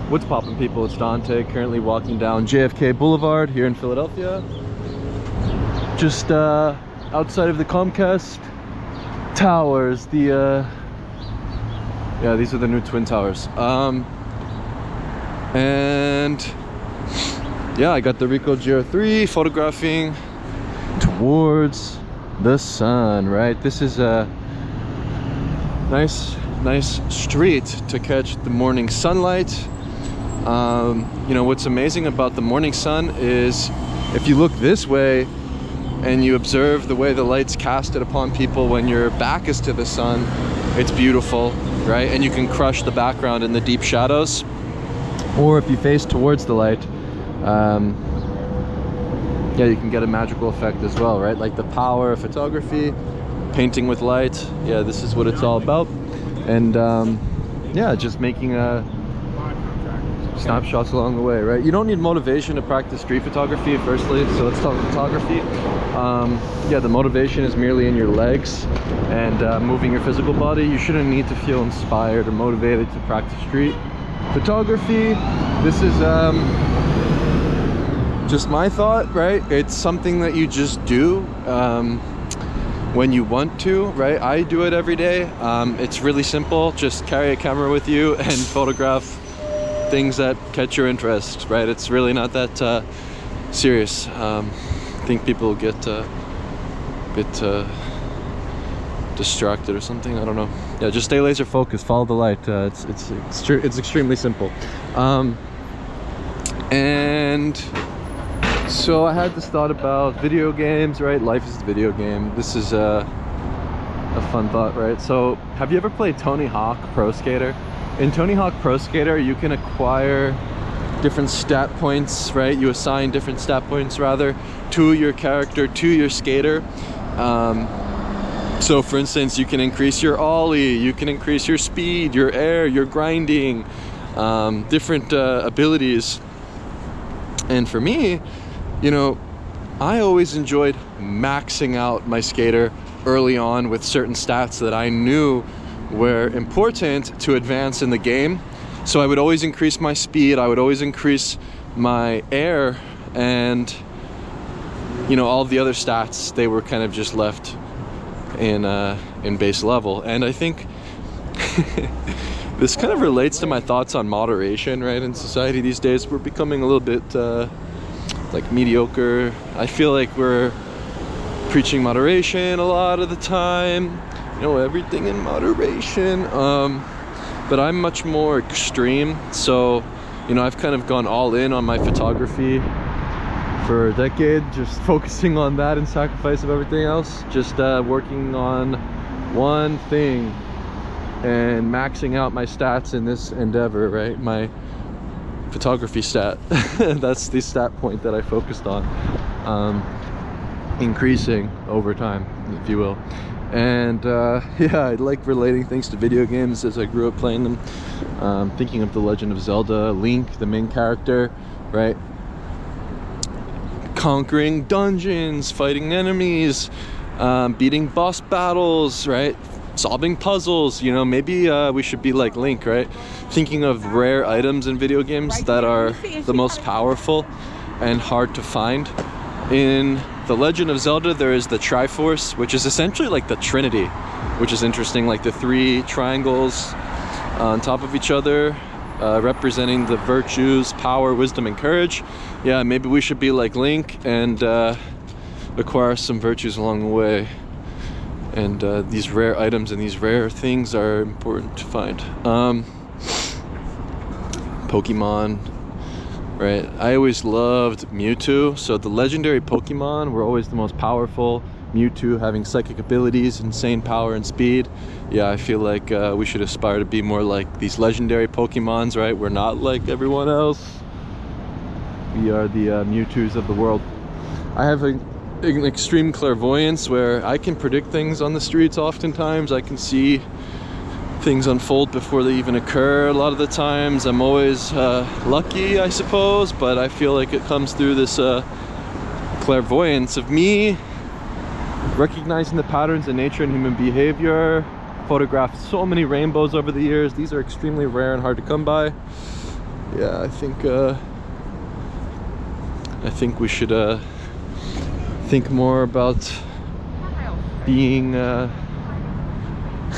What's poppin', people? It's Dante, currently walking down JFK Boulevard here in Philadelphia. Just outside of the Comcast Towers. Yeah, these are the new Twin Towers. And yeah, I got the Ricoh GR3 photographing towards the sun, right? This is a nice street to catch the morning sunlight. You know, what's amazing about the morning sun is if you look this way and you observe the way the light's casted upon people when your back is to the sun, it's beautiful, right? And you can crush the background in the deep shadows. Or if you face towards the light, yeah, you can get a magical effect as well, right? Like the power of photography, painting with light. Yeah, this is what it's all about. And yeah, just making snapshots along the way, right? You don't need motivation to practice street photography, firstly, so let's talk photography. Yeah, the motivation is merely in your legs and moving your physical body. You shouldn't need to feel inspired or motivated to practice street photography. This is just my thought, right? It's something that you just do when you want to, right? I do it every day. It's really simple. Just carry a camera with you and photograph things that catch your interest, right? It's really not that serious. I think people get a bit distracted or something. I don't know. Yeah, just stay laser focused. Follow the light. It's extremely simple. And so I had this thought about video games, right? Life is a video game. This is a fun thought, right? So have you ever played Tony Hawk Pro Skater? In Tony Hawk Pro Skater, you can acquire different stat points, right? You assign different stat points, rather, to your character, to your skater. So for instance, you can increase your ollie, you can increase your speed, your air, your grinding, different abilities. And for me, you know, I always enjoyed maxing out my skater early on with certain stats that I knew were important to advance in the game. So I would always increase my speed, I would always increase my air, and you know, all of the other stats, they were kind of just left in base level. And I think this kind of relates to my thoughts on moderation, right? In society these days, we're becoming a little bit like mediocre. I feel like we're preaching moderation a lot of the time, you know, everything in moderation. But I'm much more extreme. So, you know, I've kind of gone all in on my photography for a decade, just focusing on that in sacrifice of everything else. Just working on one thing and maxing out my stats in this endeavor, right? My photography stat. That's the stat point that I focused on, increasing over time, if you will. And yeah, I like relating things to video games as I grew up playing them. Thinking of The Legend of Zelda, Link, the main character, right? Conquering dungeons, fighting enemies, beating boss battles, right? Solving puzzles. You know, maybe we should be like Link, right? Thinking of rare items in video games that are the most powerful and hard to find. In The Legend of Zelda, there is the Triforce, which is essentially like the Trinity, which is interesting, like the three triangles on top of each other, representing the virtues, power, wisdom, and courage. Yeah, maybe we should be like Link and acquire some virtues along the way. And these rare items and these rare things are important to find. Pokemon, right? I always loved Mewtwo. So the legendary Pokemon were always the most powerful. Mewtwo having psychic abilities, insane power and speed. Yeah, I feel like we should aspire to be more like these legendary Pokemons, right? We're not like everyone else. We are the Mewtwo's of the world. I have an extreme clairvoyance where I can predict things on the streets oftentimes. I can see things unfold before they even occur a lot of the times. I'm always lucky, I suppose, but I feel like it comes through this clairvoyance of me recognizing the patterns in nature and human behavior. Photographed so many rainbows over the years. These are extremely rare and hard to come by. yeah, I think we should think more about being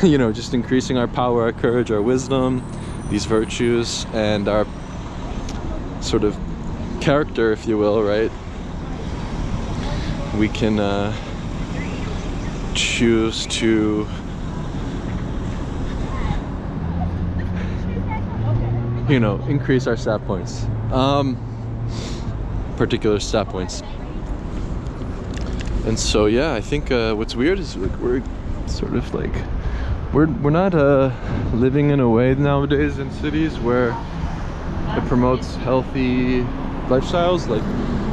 you know, just increasing our power, our courage, our wisdom, these virtues, and our sort of character, if you will, right? We can choose to increase our stat points, particular stat points. And so yeah, I think what's weird is like we're sort of like we're not living in a way nowadays in cities where it promotes healthy lifestyles. Like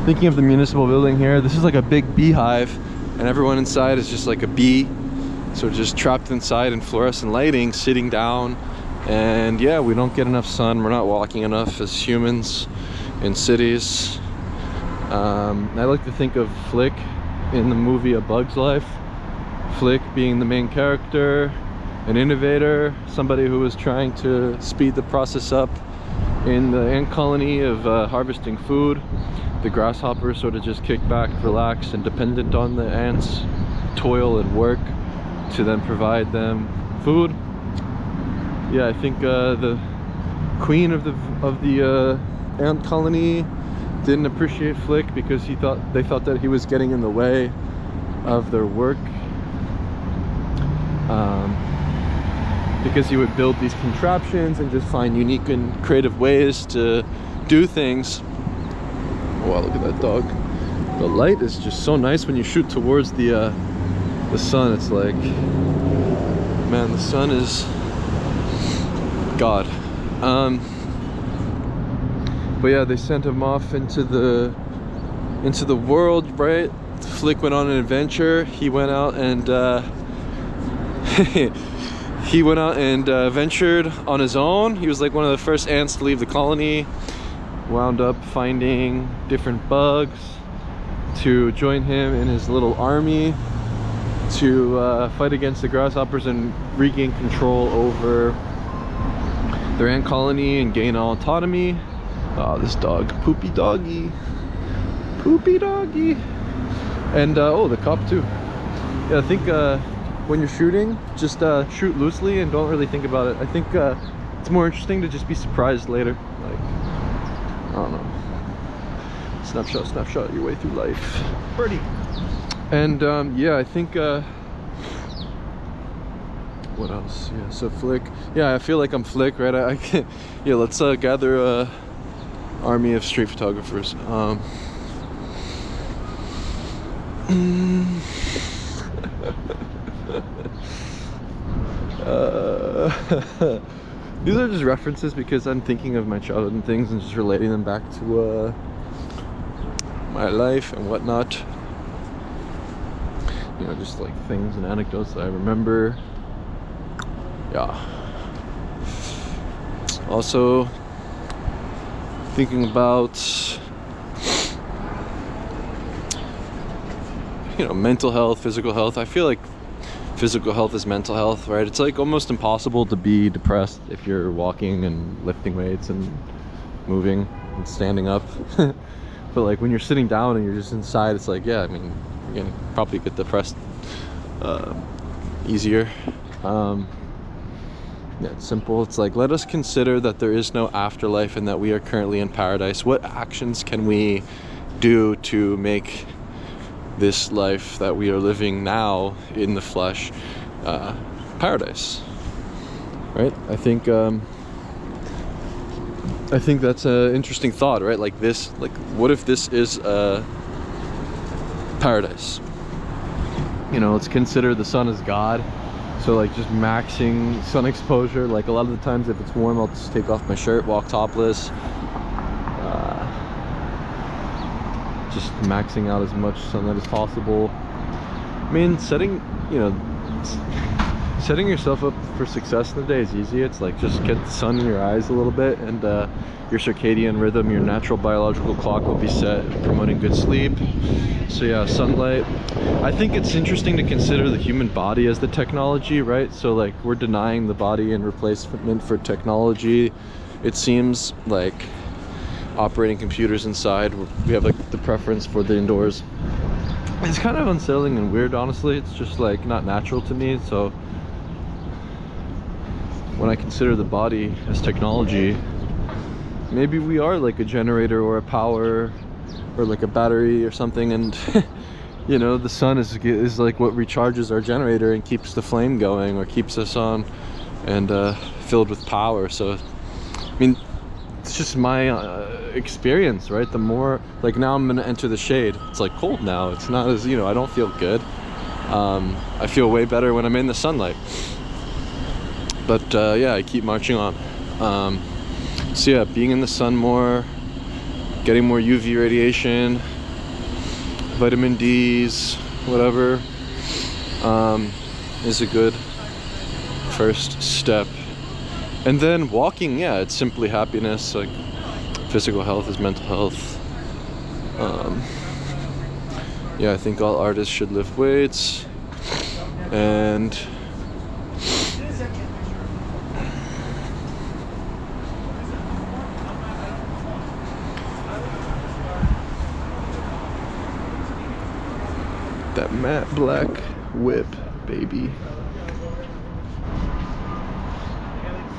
thinking of the municipal building here, this is like a big beehive, and everyone inside is just like a bee, sort of just trapped inside in fluorescent lighting, sitting down. And yeah, we don't get enough sun. We're not walking enough as humans in cities. I like to think of Flick in the movie A Bug's Life. Flick being the main character, an innovator, somebody who was trying to speed the process up in the ant colony of harvesting food. The grasshoppers sort of just kick back, relaxed, and dependent on the ants' toil and work to then provide them food. Yeah, I think the queen of the ant colony didn't appreciate Flick because they thought that he was getting in the way of their work, because he would build these contraptions and just find unique and creative ways to do things. Wow, look at that dog. The light is just so nice when you shoot towards the sun. It's like, man, the sun is God. But yeah, they sent him off into the world, right? Flick went on an adventure. He went out and ventured on his own. He was like one of the first ants to leave the colony. Wound up finding different bugs to join him in his little army to fight against the grasshoppers and regain control over their ant colony and gain autonomy. Oh, this dog, poopy doggy, poopy doggy. And oh, the cop too. Yeah, I think when you're shooting, just shoot loosely and don't really think about it. I think it's more interesting to just be surprised later. Like, I don't know, snapshot your way through life, birdie. And yeah, I think what else? Yeah, so Flick. Yeah, I feel like I'm Flick, right? I can't. Yeah, let's gather a army of street photographers. These are just references because I'm thinking of my childhood and things and just relating them back to my life and whatnot. You know, just like things and anecdotes that I remember. Yeah. Also thinking about, you know, mental health, physical health. I feel like physical health is mental health, right? It's like almost impossible to be depressed if you're walking and lifting weights and moving and standing up. But like when you're sitting down and you're just inside, it's like, yeah, I mean, you're gonna probably get depressed easier. Yeah, it's simple. It's like, let us consider that there is no afterlife and that we are currently in paradise. What actions can we do to make this life that we are living now in the flesh paradise? Right? I think that's an interesting thought, right? Like this, like what if this is paradise? You know, let's consider the sun as God. So like just maxing sun exposure. Like a lot of the times if it's warm, I'll just take off my shirt, walk topless. Just maxing out as much sunlight as possible. I mean, setting, you know, setting yourself up for success in the day is easy. It's like just get the sun in your eyes a little bit, and your circadian rhythm, your natural biological clock will be set, promoting good sleep. So yeah, sunlight. I think it's interesting to consider the human body as the technology, right? So like we're denying the body in replacement for technology. It seems like operating computers inside, we have like the preference for the indoors. It's kind of unsettling and weird, honestly. It's just like not natural to me. So when I consider the body as technology, maybe we are like a generator or a power or like a battery or something, and you know, the sun is like what recharges our generator and keeps the flame going, or keeps us on and filled with power. So I mean, it's just my experience, right? The more, like, now I'm gonna enter the shade. It's like cold now. It's not as, you know, I don't feel good. I feel way better when I'm in the sunlight. But yeah, I keep marching on. So yeah, being in the sun more, getting more UV radiation, vitamin D's, whatever, is a good first step. And then walking, yeah, it's simply happiness. Like physical health is mental health. Yeah, I think all artists should lift weights. And that matte black whip, baby.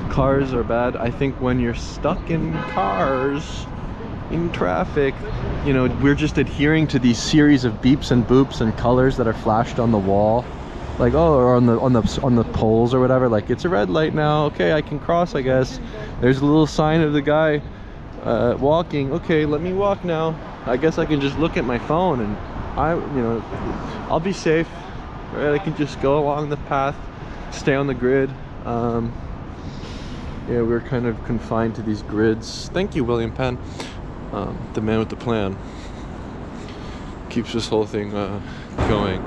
Cars are bad. I think when you're stuck in cars, in traffic, you know, we're just adhering to these series of beeps and boops and colors that are flashed on the wall, like, oh, or on the poles or whatever. Like, it's a red light now, okay, I can cross, I guess. There's a little sign of the guy walking. Okay, let me walk now. I guess I can just look at my phone and you know, I'll be safe, right? I can just go along the path, stay on the grid. Yeah, we're kind of confined to these grids. Thank you, William Penn, the man with the plan. Keeps this whole thing going,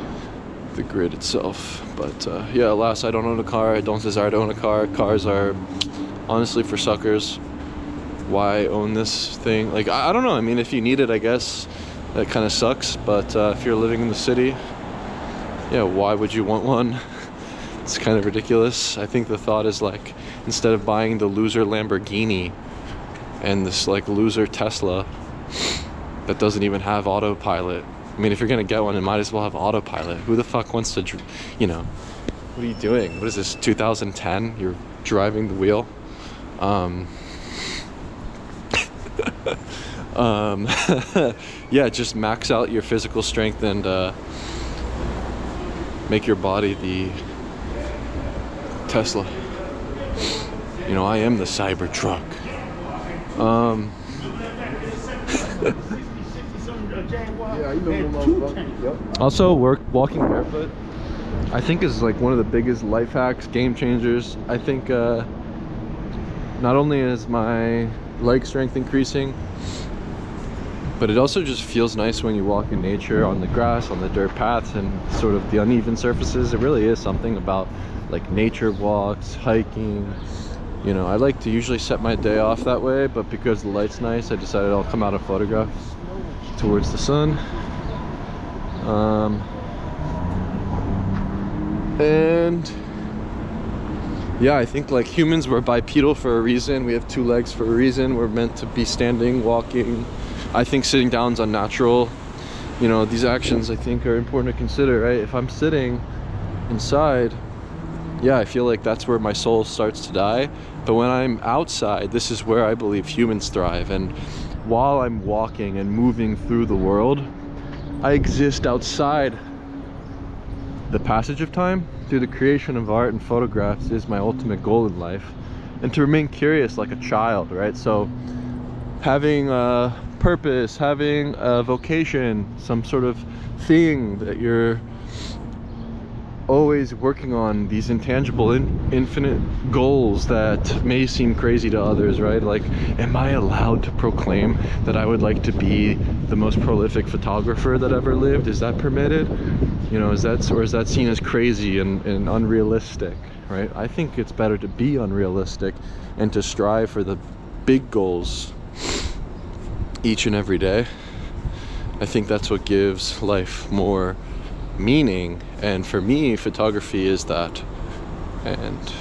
the grid itself. But yeah, alas, I don't own a car. I don't desire to own a car. Cars are honestly for suckers. Why own this thing? Like, I don't know. I mean, if you need it, I guess that kind of sucks. But if you're living in the city, yeah, why would you want one? It's kind of ridiculous. I think the thought is like, instead of buying the loser Lamborghini and this like loser Tesla that doesn't even have autopilot. I mean, if you're gonna get one, it might as well have autopilot. Who the fuck wants to, you know, what are you doing? What is this, 2010? You're driving the wheel? Yeah, just max out your physical strength and make your body the Tesla. You know, I am the Cybertruck. Also, walking barefoot, I think, is like one of the biggest life hacks, game changers. I think not only is my leg strength increasing, but it also just feels nice when you walk in nature, on the grass, on the dirt paths, and sort of the uneven surfaces. It really is something about like nature walks, hiking. You know, I like to usually set my day off that way, but because the light's nice, I decided I'll come out and photograph towards the sun. And yeah, I think like humans, we're bipedal for a reason. We have two legs for a reason. We're meant to be standing, walking. I think sitting down is unnatural. You know, these actions I think are important to consider, right? If I'm sitting inside, yeah, I feel like that's where my soul starts to die. But when I'm outside, this is where I believe humans thrive. And while I'm walking and moving through the world, I exist outside the passage of time. Through the creation of art and photographs is my ultimate goal in life. And to remain curious like a child, right? So having a purpose, having a vocation, some sort of thing that you're always working on these intangible infinite goals that may seem crazy to others, right? Like, am I allowed to proclaim that I would like to be the most prolific photographer that ever lived? Is that permitted? You know, is that seen as crazy and unrealistic, right? I think it's better to be unrealistic and to strive for the big goals each and every day. I think that's what gives life more meaning, and for me, photography is that. And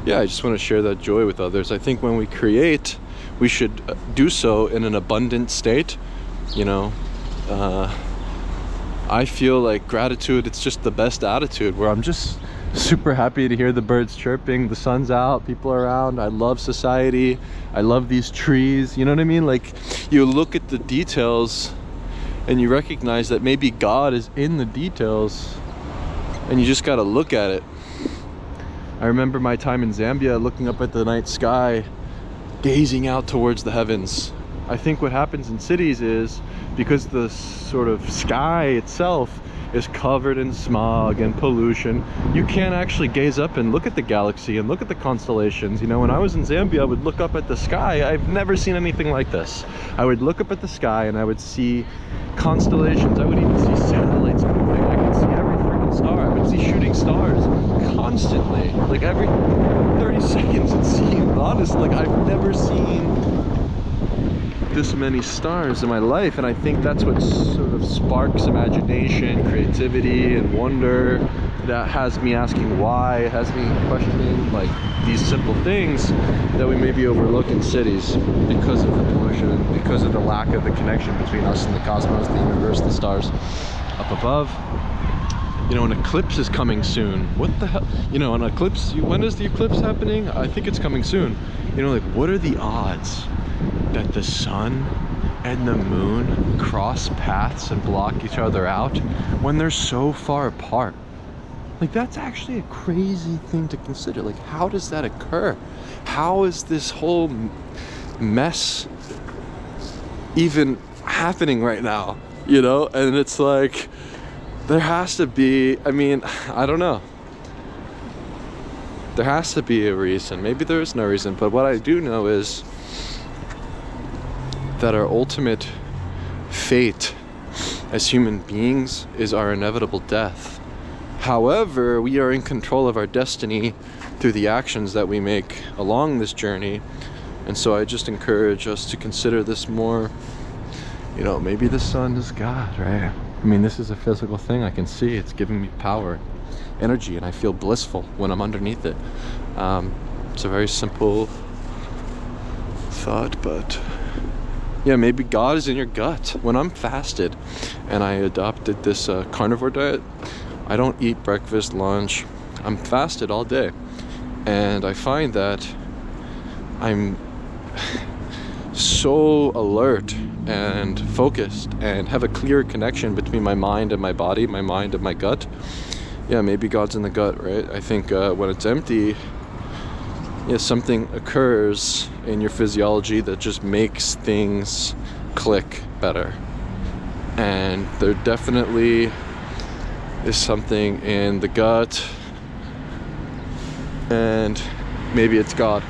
yeah, I just want to share that joy with others. I think when we create, we should do so in an abundant state. You know, I feel like gratitude, it's just the best attitude, where I'm just super happy to hear the birds chirping, the sun's out, people are around. I love society, I love these trees, you know what I mean? Like, you look at the details and you recognize that maybe God is in the details, and you just got to look at it. I remember my time in Zambia looking up at the night sky, gazing out towards the heavens. I think what happens in cities is, because the sort of sky itself is covered in smog and pollution, you can't actually gaze up and look at the galaxy and look at the constellations. You know, when I was in Zambia, I would look up at the sky. I've never seen anything like this. I would look up at the sky and I would see constellations. I would even see satellites moving. I could see every freaking star. I would see shooting stars constantly, like every 30 seconds it seemed. Honestly, like, I've never seen this many stars in my life, and I think that's what sort of sparks imagination, creativity, and wonder. That has me asking why, it has me questioning like these simple things that we maybe overlook in cities because of the pollution, because of the lack of the connection between us and the cosmos, the universe, the stars up above. You know, an eclipse is coming soon. What the hell? You know, an eclipse, when is the eclipse happening? I think it's coming soon. You know, like, what are the odds that the sun and the moon cross paths and block each other out when they're so far apart? Like, that's actually a crazy thing to consider. Like, how does that occur? How is this whole mess even happening right now? You know, and it's like, there has to be, I mean, I don't know. There has to be a reason. Maybe there is no reason, but what I do know is that our ultimate fate as human beings is our inevitable death. However, we are in control of our destiny through the actions that we make along this journey. And so I just encourage us to consider this more. You know, maybe the sun is God, right? I mean, this is a physical thing I can see. It's giving me power, energy, and I feel blissful when I'm underneath it. It's a very simple thought, but yeah, maybe God is in your gut. When I'm fasted and I adopted this carnivore diet, I don't eat breakfast, lunch. I'm fasted all day. And I find that I'm so alert and focused and have a clear connection between my mind and my body, my mind and my gut. Yeah, maybe God's in the gut, right? I think when it's empty, yeah, something occurs in your physiology that just makes things click better. And there definitely is something in the gut, and maybe it's God.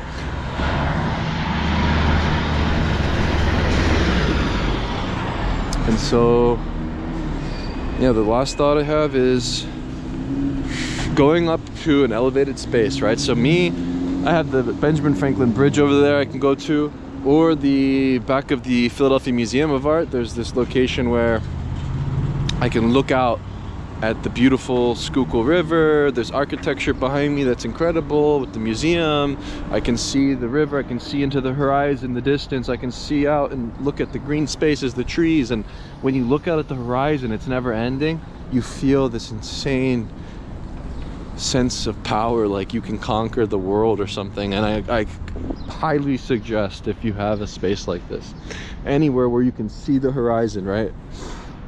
And so, yeah, the last thought I have is going up to an elevated space, right? So I have the Benjamin Franklin Bridge over there I can go to, or the back of the Philadelphia Museum of Art. There's this location where I can look out at the beautiful Schuylkill River. There's architecture behind me that's incredible with the museum. I can see the river, I can see into the horizon, the distance. I can see out and look at the green spaces, the trees. And when you look out at the horizon, it's never ending. You feel this insane sense of power, like you can conquer the world or something. And I highly suggest, if you have a space like this, anywhere where you can see the horizon, right?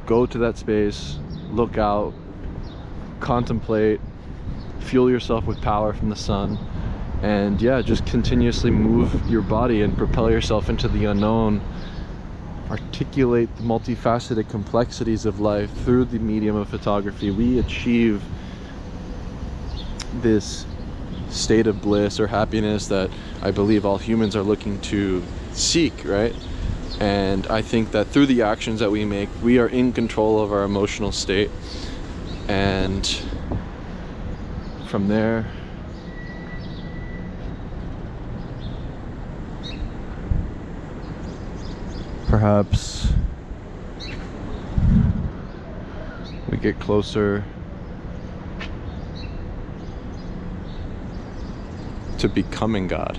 Go to that space, look out, contemplate, fuel yourself with power from the sun, and yeah, just continuously move your body and propel yourself into the unknown. Articulate the multifaceted complexities of life through the medium of photography. We achieve this state of bliss or happiness that I believe all humans are looking to seek, right? And I think that through the actions that we make, we are in control of our emotional state. And from there, perhaps we get closer to becoming God.